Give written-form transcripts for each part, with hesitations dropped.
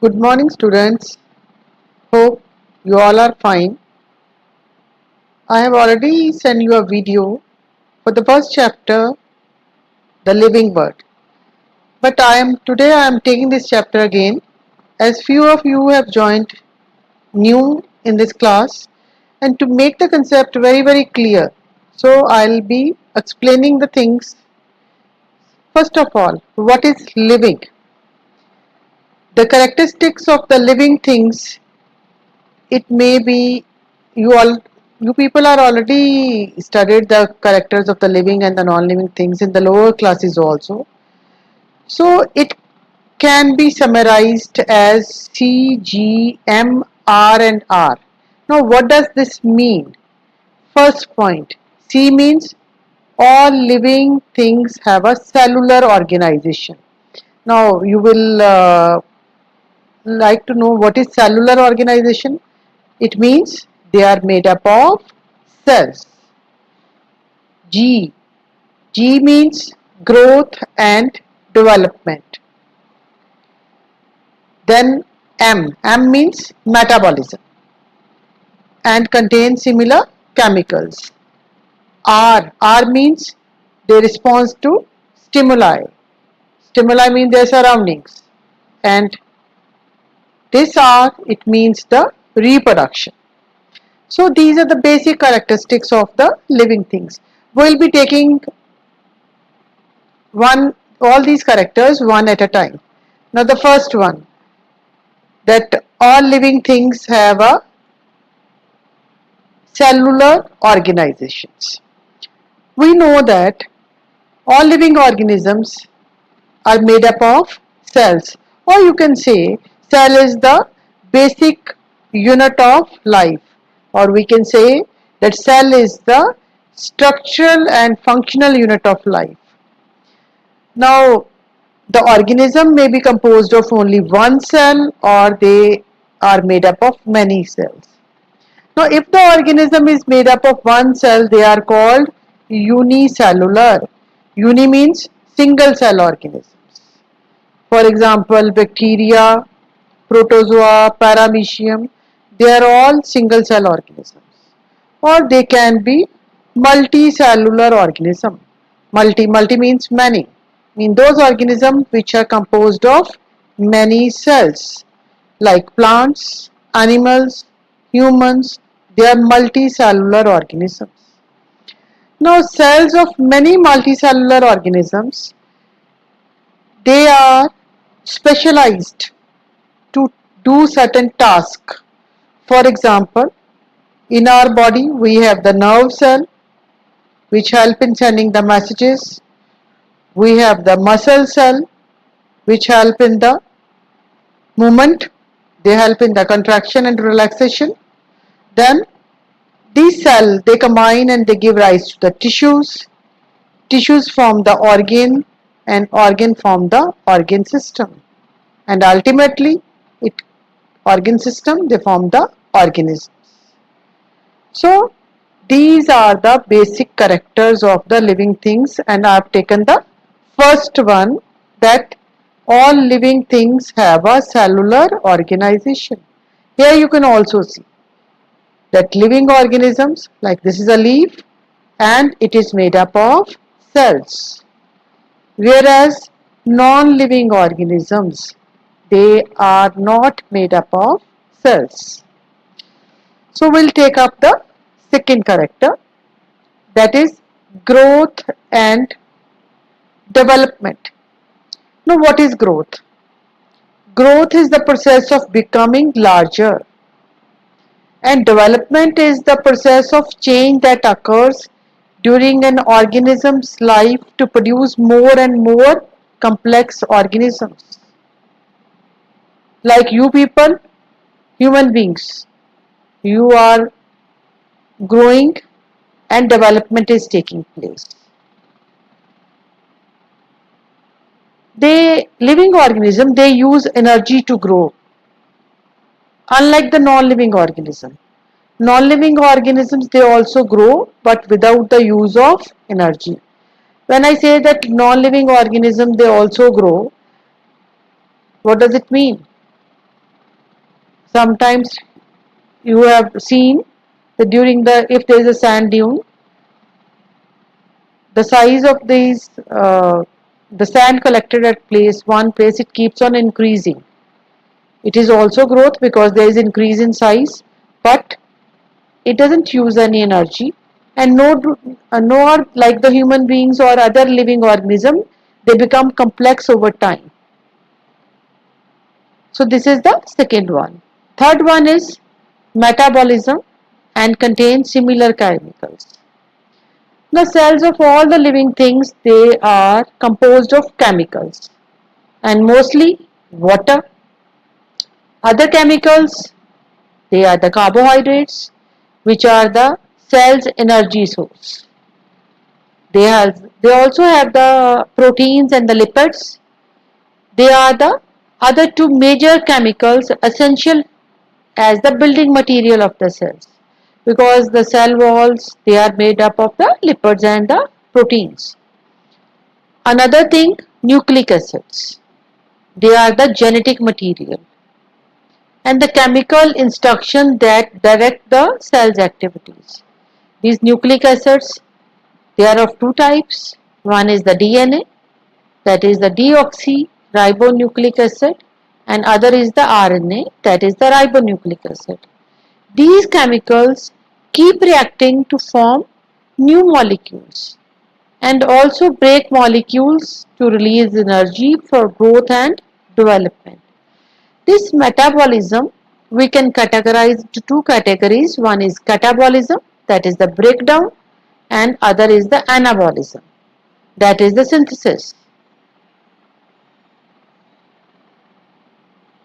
Good morning, students. Hope you all are fine. I have already sent you a video for the first chapter, The Living Word. But I am taking this chapter again as few of you have joined new in this class and to make the concept very clear. So I'll be explaining the things. First of all, what is living? The characteristics of the living things, it may be you all you people are already studied the characters of the living and the non-living things in the lower classes also. So it can be summarized as C, G, M, R and R. Now what does this mean? First point, C means all living things have a cellular organization. Now you will like to know what is cellular organization. It means they are made up of cells. G. G means growth and development. Then M. M means metabolism and contains similar chemicals. R. R means they respond to stimuli. Stimuli mean their surroundings. And this R, it means the reproduction. So these are the basic characteristics of the living things. We'll be taking all these characters one at a time. Now the first one, that all living things have a cellular organizations. We know that all living organisms are made up of cells, or you can say cell is the basic unit of life, or we can say that cell is the structural and functional unit of life. Now the organism may be composed of only one cell or they are made up of many cells. Now if the organism is made up of one cell, they are called unicellular. Uni means single cell organisms. For example, bacteria, protozoa, paramecium, they are all single cell organisms. Or they can be multicellular organism. Multi means many. Mean those organisms which are composed of many cells, like plants, animals, humans, they are multicellular organisms. Now cells of many multicellular organisms, they are specialized to do certain tasks. For example, in our body we have the nerve cell which help in sending the messages. We have the muscle cell which help in the movement. They help in the contraction and relaxation. Then these cells, they combine and they give rise to the tissues. Tissues form the organ and organ form the organ system. And ultimately, it organ system, they form the organisms. So these are the basic characters of the living things, and I have taken the first one, that all living things have a cellular organization. Here you can also see that living organisms, like this is a leaf and it is made up of cells, whereas non-living organisms, they are not made up of cells. So we'll take up the second character, that is growth and development. Now what is growth? Growth is the process of becoming larger, and development is the process of change that occurs during an organism's life to produce more and more complex organisms. Like you people, human beings, you are growing and development is taking place. Living organism, they use energy to grow, unlike the non-living organism. Non-living organisms, they also grow but without the use of energy. When I say that non-living organisms, they also grow, what does it mean? Sometimes you have seen that during if there is a sand dune, the size of the sand collected at one place, it keeps on increasing. It is also growth because there is increase in size, but it doesn't use any energy, and nor like the human beings or other living organism, they become complex over time. So this is the second one. Third one is metabolism and contains similar chemicals. The cells of all the living things, they are composed of chemicals and mostly water. Other chemicals, they are the carbohydrates, which are the cell's energy source. They also have the proteins and the lipids. They are the other two major chemicals essential as the building material of the cells, because the cell walls, they are made up of the lipids and the proteins. Another thing, nucleic acids. They are the genetic material and the chemical instruction that direct the cell's activities. These nucleic acids, they are of two types. One is the DNA, that is the deoxyribonucleic acid, and other is the RNA, that is the ribonucleic acid. These chemicals keep reacting to form new molecules and also break molecules to release energy for growth and development. This metabolism we can categorize into two categories. One is catabolism, that is the breakdown, and other is the anabolism, that is the synthesis.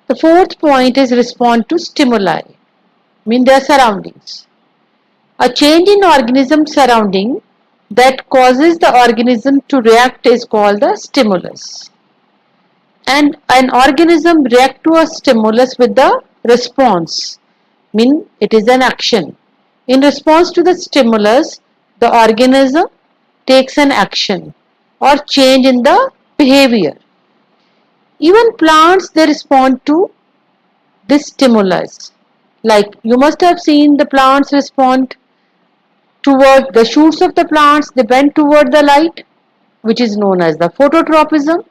The fourth point is respond to stimuli, mean their surroundings. A change in organism surrounding that causes the organism to react is called the stimulus. And an organism react to a stimulus with the response, mean it is an action. In response to the stimulus, the organism takes an action or change in the behavior. Even plants, they respond to this stimulus. Like you must have seen the plants respond toward the shoots of the plants, they bend toward the light, which is known as the phototropism,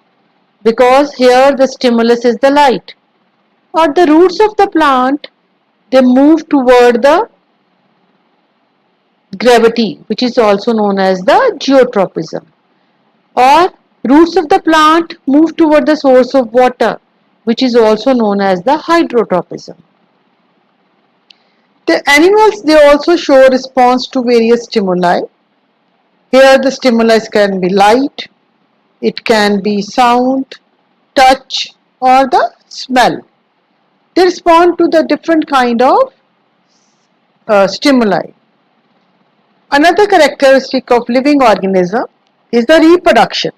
because here the stimulus is the light. Or the roots of the plant, they move toward the gravity, which is also known as the geotropism. Or roots of the plant move toward the source of water, which is also known as the hydrotropism. The animals, they also show response to various stimuli. Here the stimulus can be light, it can be sound, touch, or the smell. They respond to the different kind of stimuli. Another characteristic of living organism is the reproduction.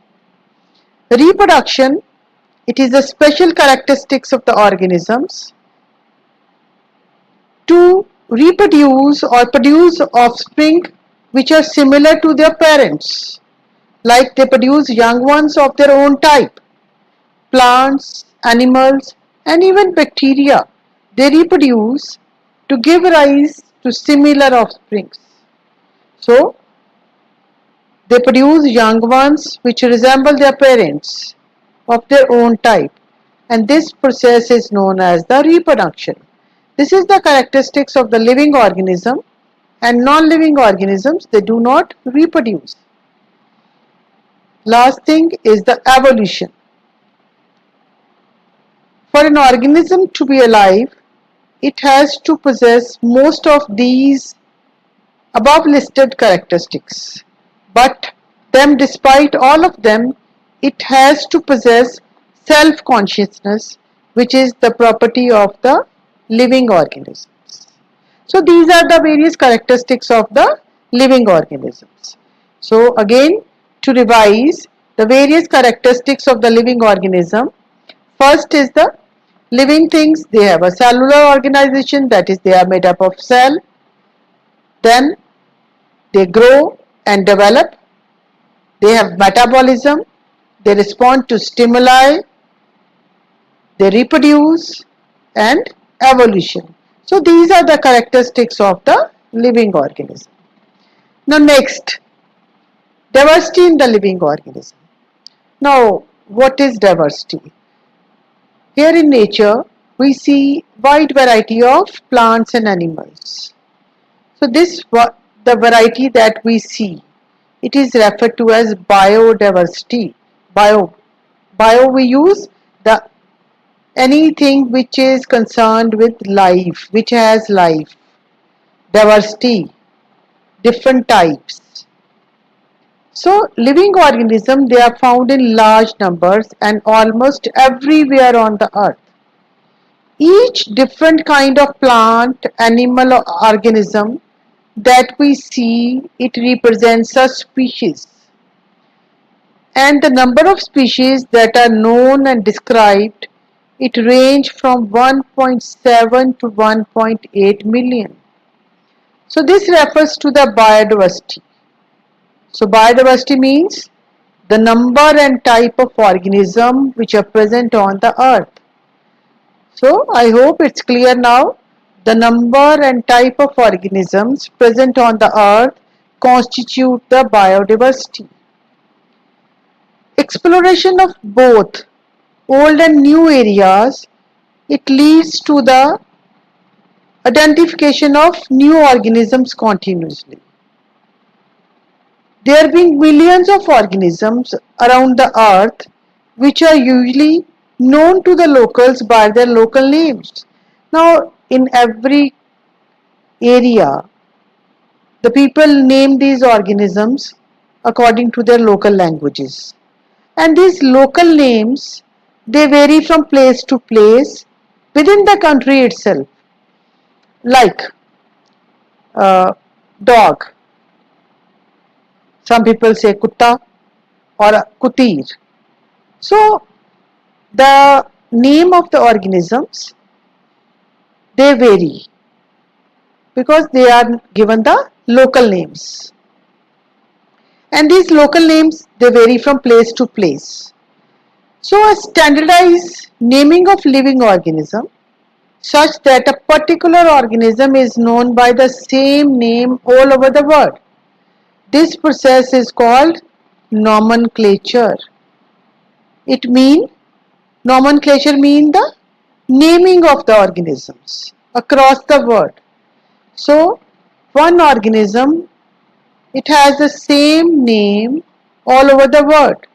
The reproduction, it is a special characteristics of the organisms to reproduce or produce offspring which are similar to their parents, like they produce young ones of their own type. Plants, animals, and even bacteria, they reproduce to give rise to similar offsprings. So, they produce young ones which resemble their parents of their own type, and this process is known as the reproduction. This is the characteristics of the living organism, and non-living organisms, they do not reproduce. Last thing is the evolution. For an organism to be alive, it has to possess most of these above listed characteristics, but despite all of them, it has to possess self-consciousness, which is the property of the living organisms. So these are the various characteristics of the living organisms. So again, to revise the various characteristics of the living organism, first is the living things, they have a cellular organization, that is they are made up of cell. Then they grow and develop. They have metabolism, they respond to stimuli, they reproduce, and evolution. So these are the characteristics of the living organism. Now next, diversity in the living organism. Now what is diversity? Here in nature, we see wide variety of plants and animals. So the variety that we see, it is referred to as biodiversity. Bio we use the anything which is concerned with life, which has life. Diversity, different types. So living organisms, they are found in large numbers and almost everywhere on the earth. Each different kind of plant, animal or organism that we see, it represents a species. And the number of species that are known and described, it range from 1.7 to 1.8 million. So this refers to the biodiversity. So biodiversity means the number and type of organism which are present on the earth. So I hope it's clear now. The number and type of organisms present on the earth constitute the biodiversity. Exploration of both old and new areas, it leads to the identification of new organisms continuously. There being millions of organisms around the earth which are usually known to the locals by their local names. Now, in every area, the people name these organisms according to their local languages. And these local names, they vary from place to place within the country itself. Like dog, some people say kutta or kutir. So the name of the organisms, they vary because they are given the local names. And these local names, they vary from place to place. So a standardized naming of living organism such that a particular organism is known by the same name all over the world. This process is called nomenclature. Nomenclature means the naming of the organisms across the world. So one organism, it has the same name all over the world.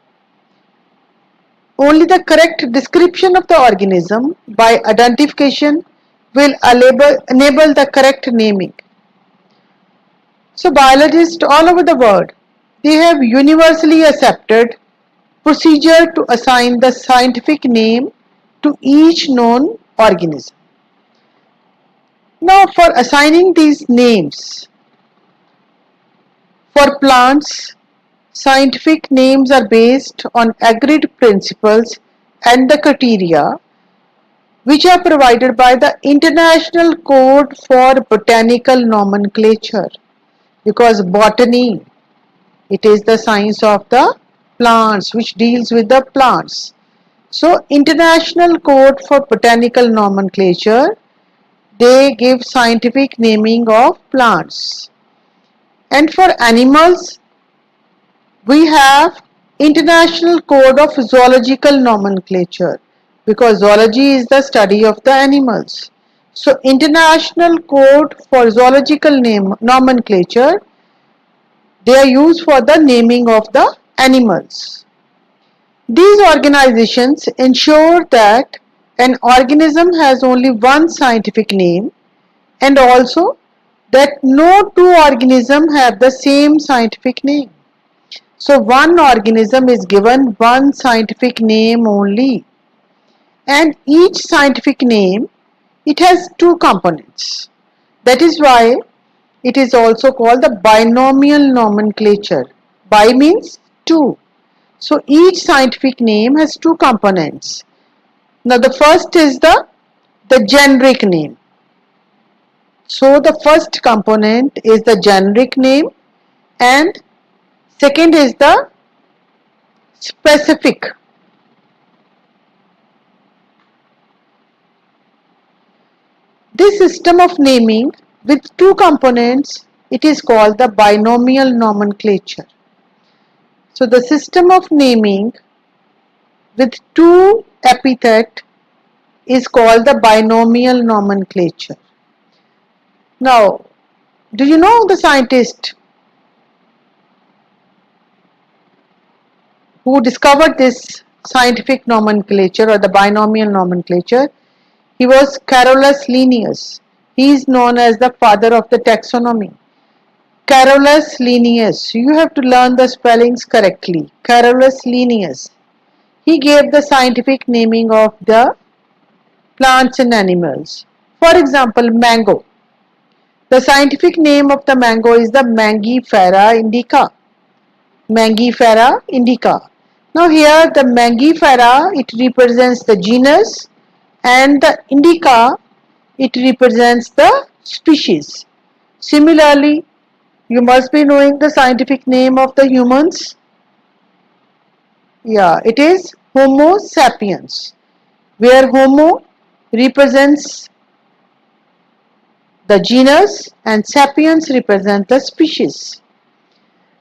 Only the correct description of the organism by identification will enable the correct naming. So biologists all over the world, they have universally accepted procedure to assign the scientific name to each known organism. Now for assigning these names, for plants, scientific names are based on agreed principles and the criteria which are provided by the International Code for Botanical Nomenclature, because botany, it is the science of the plants which deals with the plants. So International Code for Botanical Nomenclature, they give scientific naming of plants. And for animals, we have International Code of Zoological Nomenclature, because zoology is the study of the animals. So International Code for Zoological Nomenclature, they are used for the naming of the animals. These organizations ensure that an organism has only one scientific name, and also that no two organisms have the same scientific name. So one organism is given one scientific name only, and each scientific name, it has two components. That is why it is also called the binomial nomenclature. Bi means two. So each scientific name has two components. Now the first is the generic name. So the first component is the generic name, and second is the specific. This system of naming with two components, it is called the binomial nomenclature. So the system of naming with two epithet is called the binomial nomenclature. Now, do you know the scientist who discovered this scientific nomenclature or the binomial nomenclature? He was Carolus Linnaeus. He is known as the father of the taxonomy. Carolus Linnaeus. You have to learn the spellings correctly. Carolus Linnaeus. He gave the scientific naming of the plants and animals. For example, mango. The scientific name of the mango is the Mangifera indica. Mangifera indica. Now here the Mangifera, it represents the genus, and the indica, it represents the species. Similarly, you must be knowing the scientific name of the humans. Yeah, it is Homo sapiens, where Homo represents the genus and sapiens represent the species.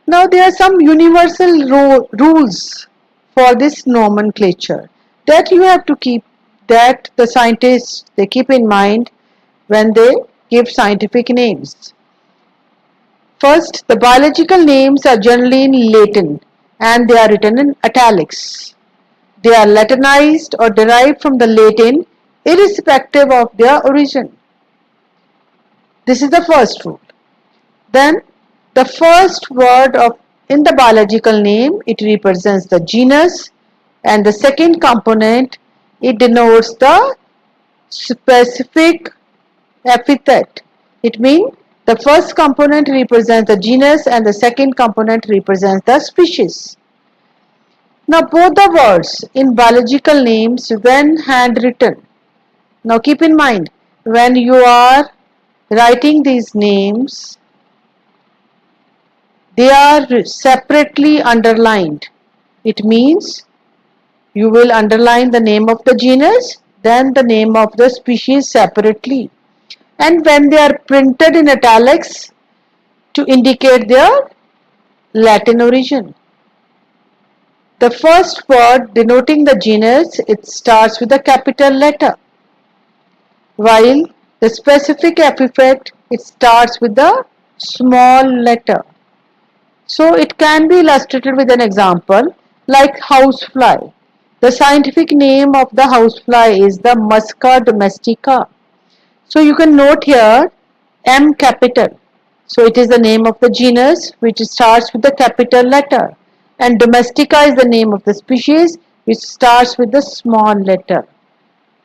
Now there are some universal rules for this nomenclature that you have to keep, that the scientists they keep in mind when they give scientific names. First, the biological names are generally in Latin and they are written in italics. They are Latinized or derived from the Latin irrespective of their origin. This is the first rule. Then the first word of in the biological name, it represents the genus, and the second component, it denotes the specific epithet. It means the first component represents the genus and the second component represents the species. Now both the words in biological names when handwritten. Now keep in mind, when you are writing these names, they are separately underlined. It means you will underline the name of the genus, then the name of the species separately. And when they are printed in italics to indicate their Latin origin. The first word denoting the genus, it starts with a capital letter, while the specific epithet, it starts with a small letter. So it can be illustrated with an example like housefly. The scientific name of the housefly is the Musca domestica. So you can note here M capital. So it is the name of the genus which starts with the capital letter, and domestica is the name of the species which starts with the small letter.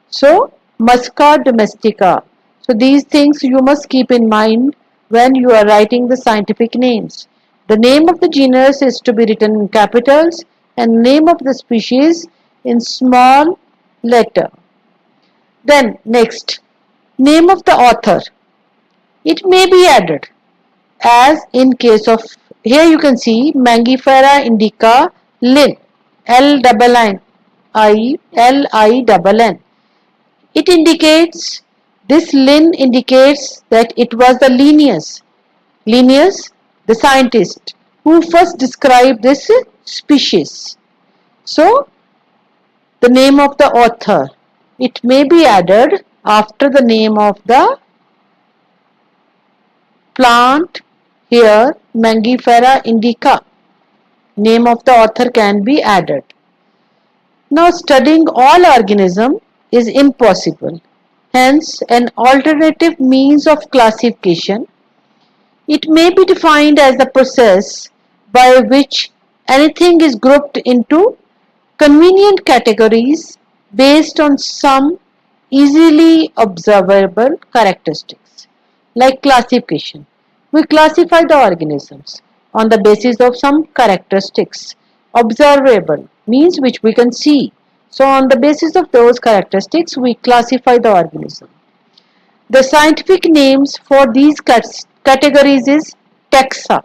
So Musca domestica. So these things you must keep in mind when you are writing the scientific names. The name of the genus is to be written in capitals and name of the species in small letter. Then next, name of the author. It may be added as in case of, here you can see Mangifera indica Linn, L-I-N-I-L-I-N-N. It indicates, this Linn indicates that it was the Linnaeus, the scientist, who first described this species. So, the name of the author, it may be added after the name of the plant, here Mangifera indica. Name of the author can be added. Now studying all organism is impossible. Hence, an alternative means of classification. It may be defined as the process by which anything is grouped into convenient categories based on some easily observable characteristics. Like classification, we classify the organisms on the basis of some characteristics. Observable means which we can see. So on the basis of those characteristics, we classify the organism. The scientific names for these categories is taxa,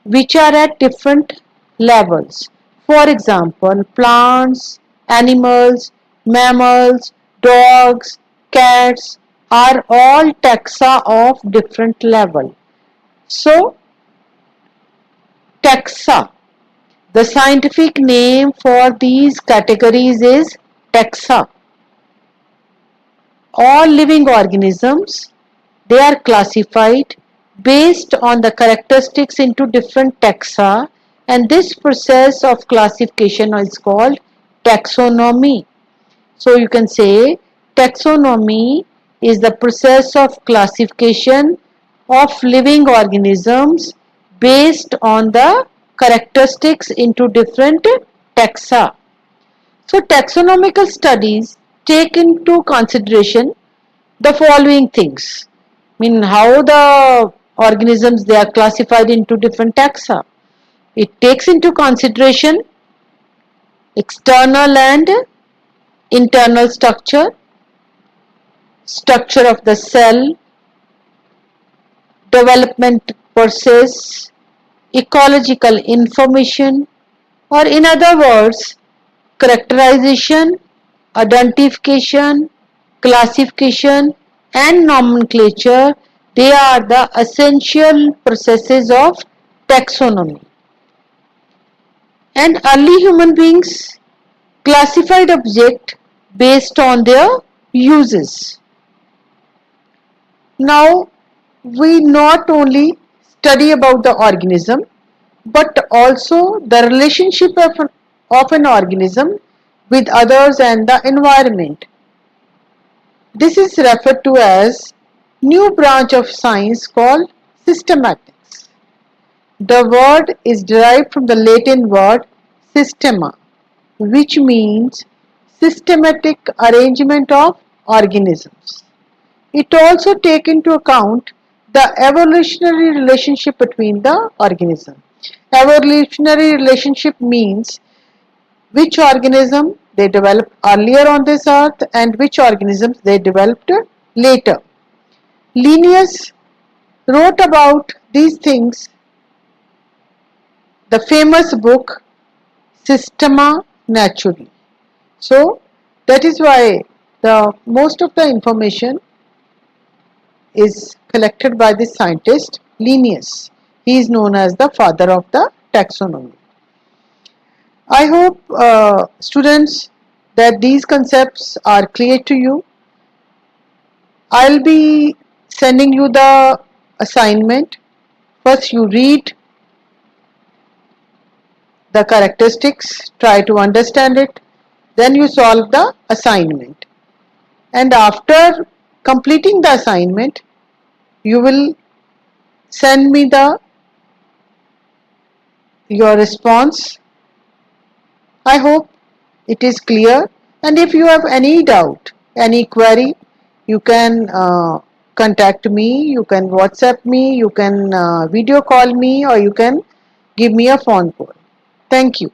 which are at different levels. For example, plants, animals, mammals, dogs, cats, are all taxa of different level. So, taxa. The scientific name for these categories is taxa. All living organisms, they are classified based on the characteristics into different taxa, and this process of classification is called taxonomy. So you can say taxonomy is the process of classification of living organisms based on the characteristics into different taxa. So taxonomical studies take into consideration the following things. I mean, how the organisms, they are classified into different taxa. It takes into consideration external and internal structure, structure of the cell, development process, ecological information, or in other words, characterization, identification, classification, and nomenclature. They are the essential processes of taxonomy. And early human beings classified objects based on their uses. Now, we not only study about the organism, but also the relationship of an organism with others and the environment. This is referred to as new branch of science called systematics. The word is derived from the Latin word systema, which means systematic arrangement of organisms. It also takes into account the evolutionary relationship between the organism. Evolutionary relationship means which organism they developed earlier on this earth and which organisms they developed later. Linnaeus wrote about these things, the famous book Systema Naturae. So that is why the most of the information is collected by the scientist Linnaeus. He is known as the father of the taxonomy. I hope students that these concepts are clear to you. I'll be sending you the assignment. First you read the characteristics, try to understand it, then you solve the assignment. And after completing the assignment, you will send me your response. I hope it is clear, and if you have any doubt, any query, you can contact me, you can WhatsApp me, you can video call me, or you can give me a phone call. Thank you.